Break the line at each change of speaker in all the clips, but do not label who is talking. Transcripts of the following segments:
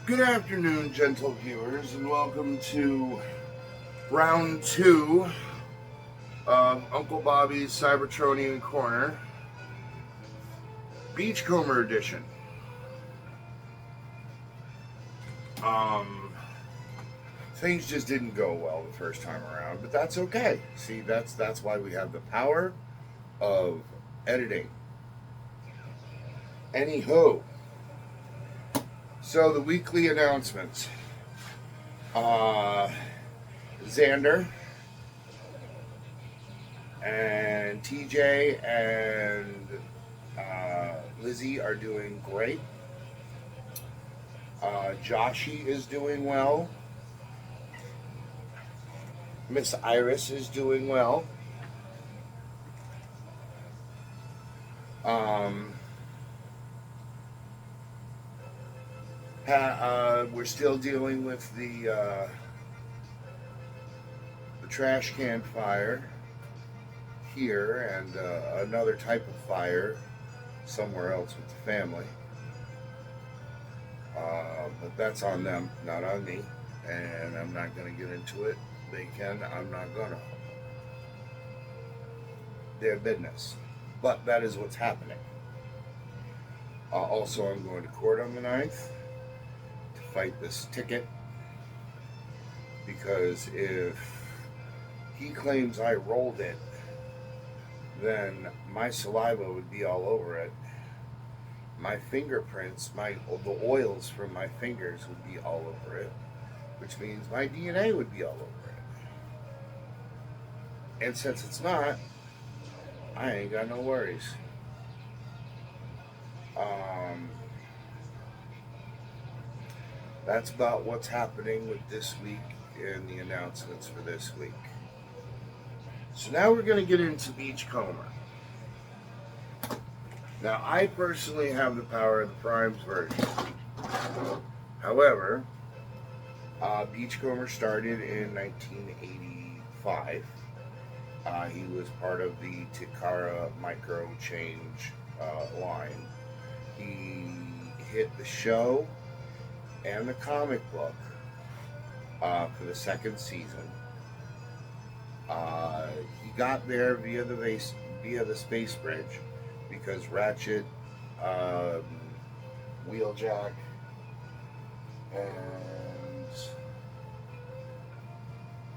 Good afternoon, gentle viewers, and welcome to round two of Uncle Bobby's Cybertronian Corner, Beachcomber Edition. Um, Things just didn't go well the first time around, but that's okay. See, that's why we have the power of editing. Anywho, so the weekly announcements. Xander and TJ and Lizzie are doing great. Joshi is doing well. Miss Iris is doing well. Um, we're still dealing with the trash can fire here and another type of fire somewhere else with the family. But that's on them, not on me. And I'm not going to get into it. They can, I'm not going to. Their business. But that is what's happening. Also, I'm going to court on the 9th to fight this ticket. Because if he claims I rolled it, then my saliva would be all over it. My fingerprints, the oils from my fingers would be all over it, which means my DNA would be all over it. And since it's not, I ain't got no worries. That's about what's happening with this week and the announcements for this week. So now we're going to get into Beachcomber. Now, I personally have the power of the Primes version. However, Beachcomber started in 1985. He was part of the Takara Micro Change line. He hit the show and the comic book for the second season. He got there via the space bridge because Ratchet, Wheeljack, and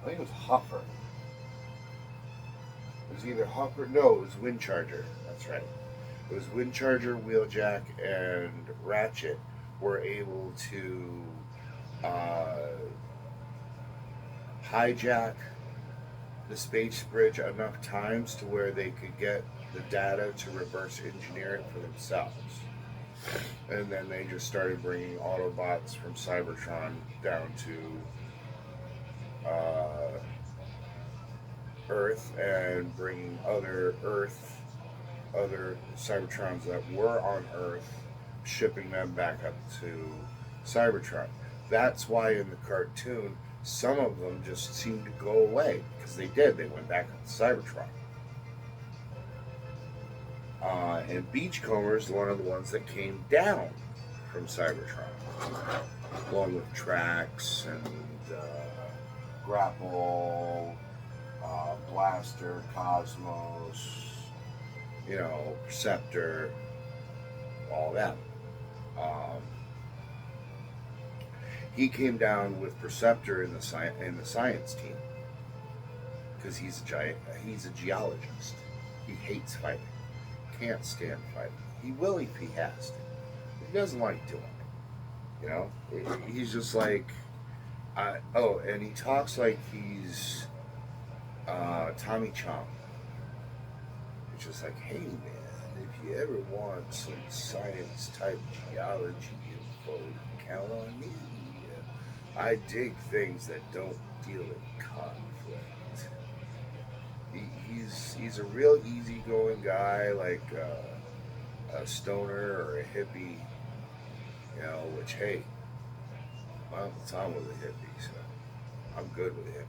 I think it was Hopper. It was either Hopper, no, it was Windcharger. That's right. It was Windcharger, Wheeljack, and Ratchet were able to hijack the space bridge enough times to where they could get the data to reverse engineer it for themselves. And then they just started bringing Autobots from Cybertron down to Earth and bringing other Cybertrons that were on Earth, shipping them back up to Cybertron. That's why in the cartoon, some of them just seemed to go away, because they did. They went back up to Cybertron. And Beachcomber is one of the ones that came down from Cybertron, along with Trax and Grapple, Blaster, Cosmos, Perceptor, all that. He came down with Perceptor in the science team because he's a geologist. He hates fighting, can't stand fighting. He will if he has to. He doesn't like doing it. He's just like, and he talks like he's Tommy Chong. It's just like, hey man, if you ever want some science type geology info, count on me. I dig things that don't deal in conflict. He's a real easygoing guy, like a stoner or a hippie, which, hey, I'm the time with a hippie, so I'm good with hippies.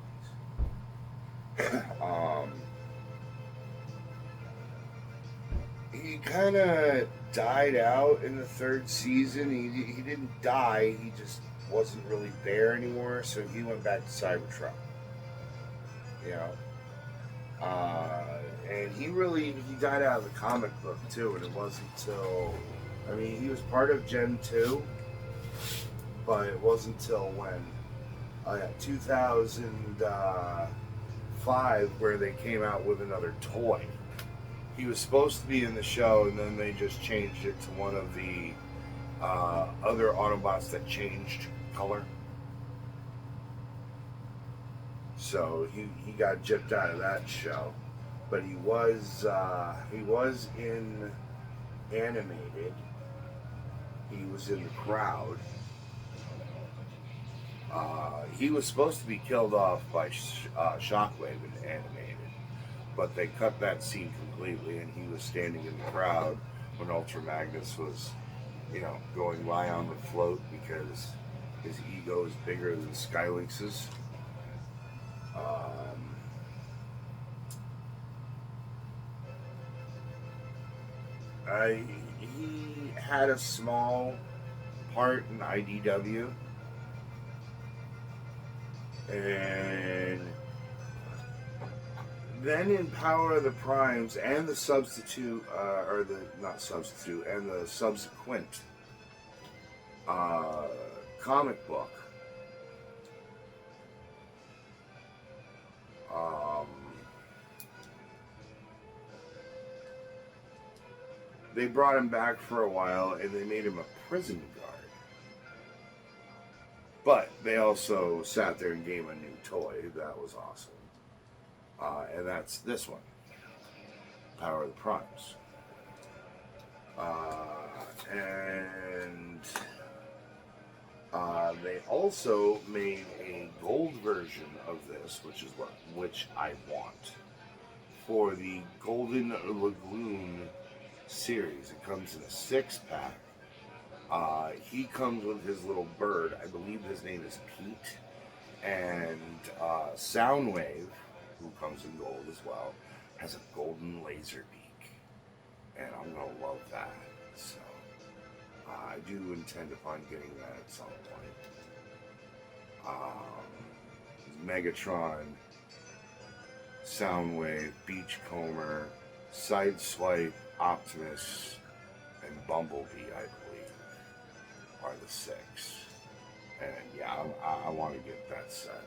he kind of died out in the third season. He didn't die. He just wasn't really there anymore. So he went back to Cybertron. You know, and he died out of the comic book too. And it wasn't until, I mean, he was part of Gen 2, but it wasn't until when 2005 where they came out with another toy. He was supposed to be in the show, and then they just changed it to one of the other Autobots that changed color. So he got gypped out of that show, but he was in animated. He was in the crowd. He was supposed to be killed off by Shockwave in animated, but they cut that scene completely, and he was standing in the crowd when Ultra Magnus was, going by on the float because his ego is bigger than Skylinx's. He had a small part in IDW, and then in Power of the Primes and the substitute, and the subsequent comic book, they brought him back for a while, and they made him a prison guard. But they also sat there and gave him a new toy. That was awesome. And that's this one, Power of the Primes. And they also made a gold version of this, which I want, for the Golden Lagoon series. It comes in a 6-pack. He comes with his little bird. I believe his name is Pete. And Soundwave, who comes in gold as well, has a golden laser beak. And I'm going to love that. So I do intend upon getting that at some point. Megatron, Soundwave, Beachcomber, Sideswipe, Optimus, and Bumblebee, I believe, are the 6. And yeah, I want to get that set.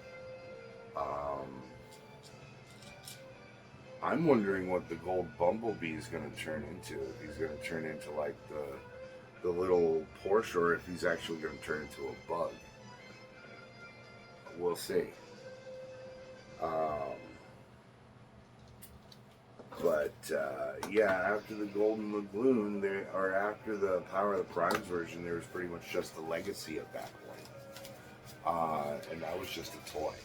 I'm wondering what the gold Bumblebee is going to turn into. If he's going to turn into like the little Porsche, or if he's actually going to turn into a bug. We'll see. Yeah, after the Golden Lagoon, after the Power of the Primes version, there was pretty much just the legacy at that point. And that was just a toy.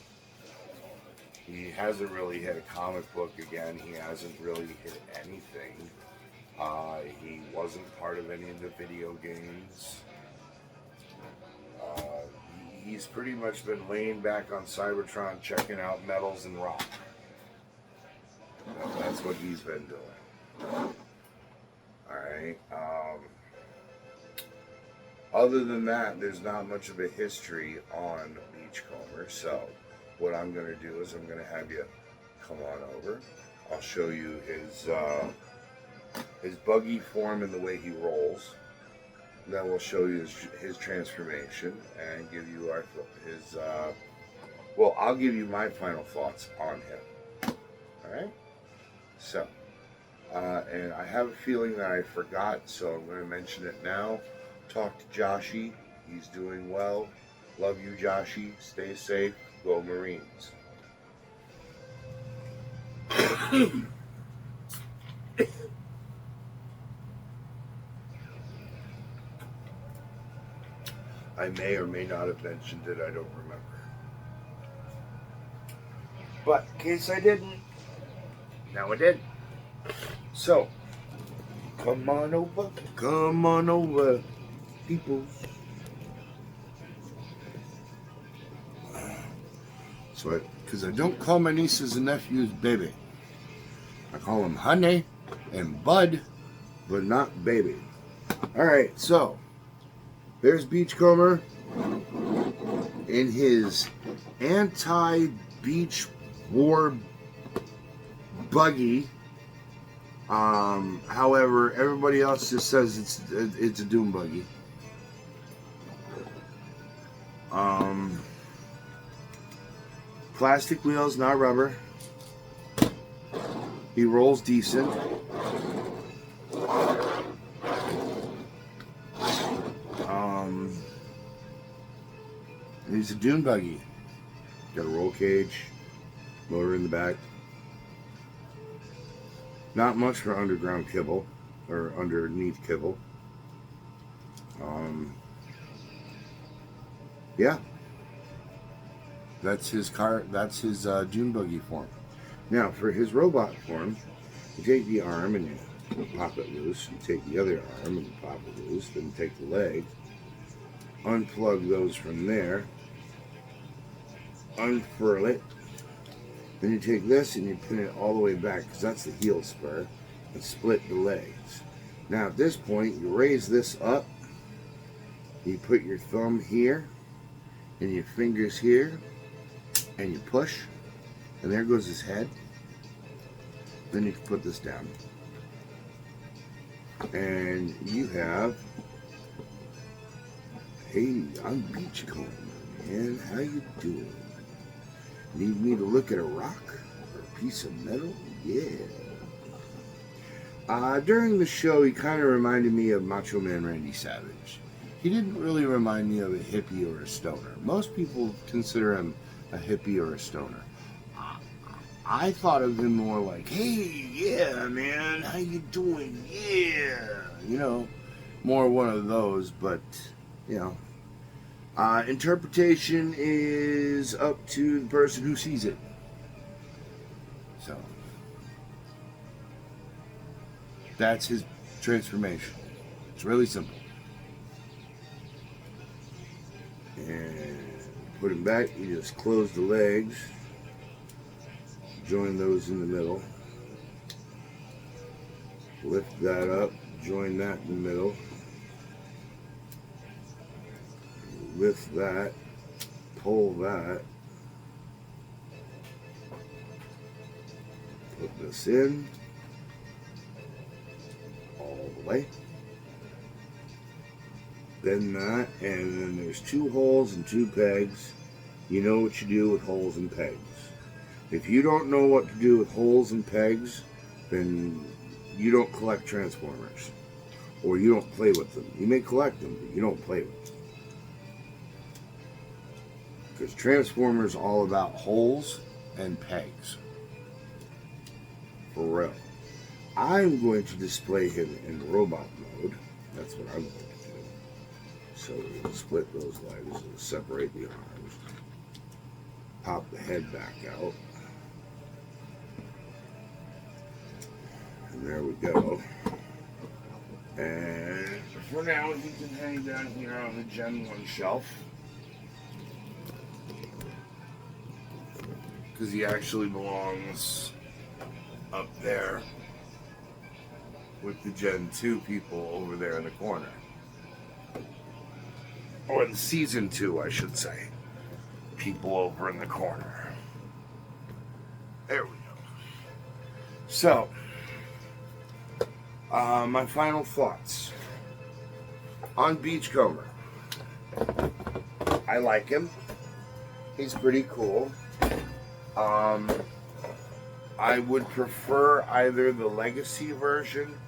He hasn't really hit a comic book again. He hasn't really hit anything. He wasn't part of any of the video games. He's pretty much been laying back on Cybertron checking out metals and rock. That's what he's been doing. Alright. Other than that, there's not much of a history on Beachcomber. So what I'm going to do is I'm going to have you come on over. I'll show you his buggy form and the way he rolls. Then we'll show you his transformation and give you I'll give you my final thoughts on him. Alright? So, and I have a feeling that I forgot, so I'm going to mention it now. Talk to Joshy. He's doing well. Love you, Joshy. Stay safe. Go Marines. I may or may not have mentioned it. I don't remember. But in case I didn't, now I did. So, come on over, people. So, because I don't call my nieces and nephews baby, I call them honey and bud but not baby. Alright, so there's Beachcomber in his anti-beach war buggy. However, everybody else just says it's a doom buggy. Plastic wheels, not rubber. He rolls decent. He's a dune buggy. Got a roll cage, motor in the back. Not much for underground kibble or underneath kibble. Yeah, that's his car. That's his dune buggy form. Now, for his robot form, you take the arm and you pop it loose. You take the other arm and you pop it loose. Then you take the leg, unplug those from there, unfurl it. Then you take this and you pin it all the way back, because that's the heel spur, and split the legs. Now at this point, you raise this up, you put your thumb here, and your fingers here, and you push, and there goes his head. Then you can put this down. And you have, hey, I'm Beachcomber, man, how you doing? Need me to look at a rock or a piece of metal? Yeah. During the show, he kind of reminded me of Macho Man Randy Savage. He didn't really remind me of a hippie or a stoner. Most people consider him a hippie or a stoner. I thought of him more like, hey, yeah, man, how you doing? Yeah. You know, more one of those, but, you know. Interpretation is up to the person who sees it. So, that's his transformation. It's really simple. And put him back, you just close the legs, join those in the middle, lift that up, join that in the middle. Lift that, pull that, put this in, all the way, then that, and then there's 2 holes and 2 pegs. You know what you do with holes and pegs. If you don't know what to do with holes and pegs, then you don't collect Transformers, or you don't play with them. You may collect them, but you don't play with them. Because Transformers all about holes and pegs. For real. I'm going to display him in robot mode. That's what I'm going to do. So we'll split those legs and separate the arms. Pop the head back out. And there we go. And for now, he can hang down here on the Gen 1 shelf. Because he actually belongs up there with the Gen 2 people over there in the corner. Or in Season 2, I should say. People over in the corner. There we go. So, my final thoughts on Beachcomber. I like him. He's pretty cool. I would prefer either the Legacy version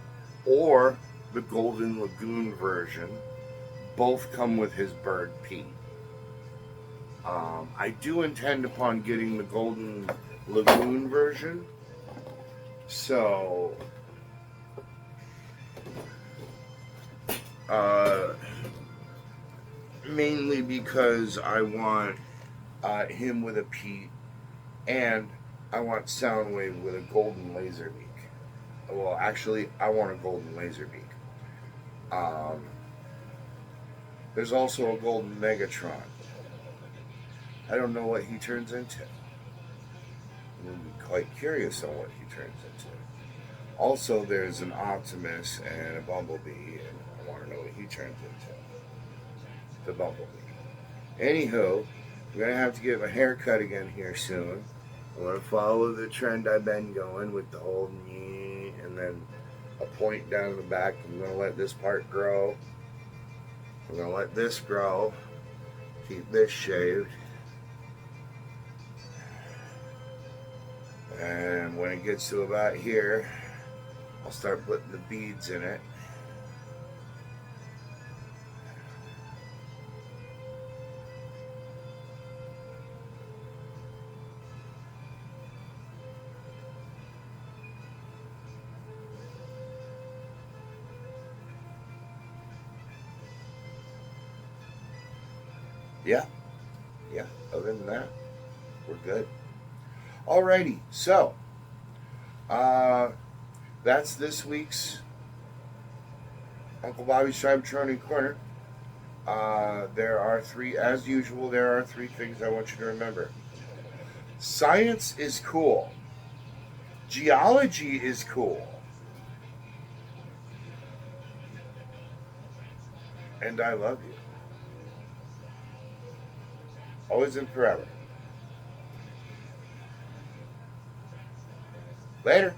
or the Golden Lagoon version. Both come with his bird Pete. I do intend upon getting the Golden Lagoon version. So, mainly because I want him with a Pete, and I want Soundwave with a golden laser beak. Well, actually, I want a golden laser beak. There's also a golden Megatron. I don't know what he turns into. I'm quite curious on what he turns into. Also, there's an Optimus and a Bumblebee, and I want to know what he turns into. The Bumblebee. Anywho, I'm gonna have to get my hair cut again here soon. I'm gonna follow the trend I've been going with the whole knee and then a point down the back. I'm gonna let this part grow. I'm gonna let this grow. Keep this shaved. And when it gets to about here, I'll start putting the beads in it. Yeah, yeah. Other than that, we're good. Alrighty, so uh, that's this week's Uncle Bobby's Cybertronian Corner. There are three, as usual, there are three things I want you to remember. Science is cool. Geology is cool. And I love you. Always and forever. Later.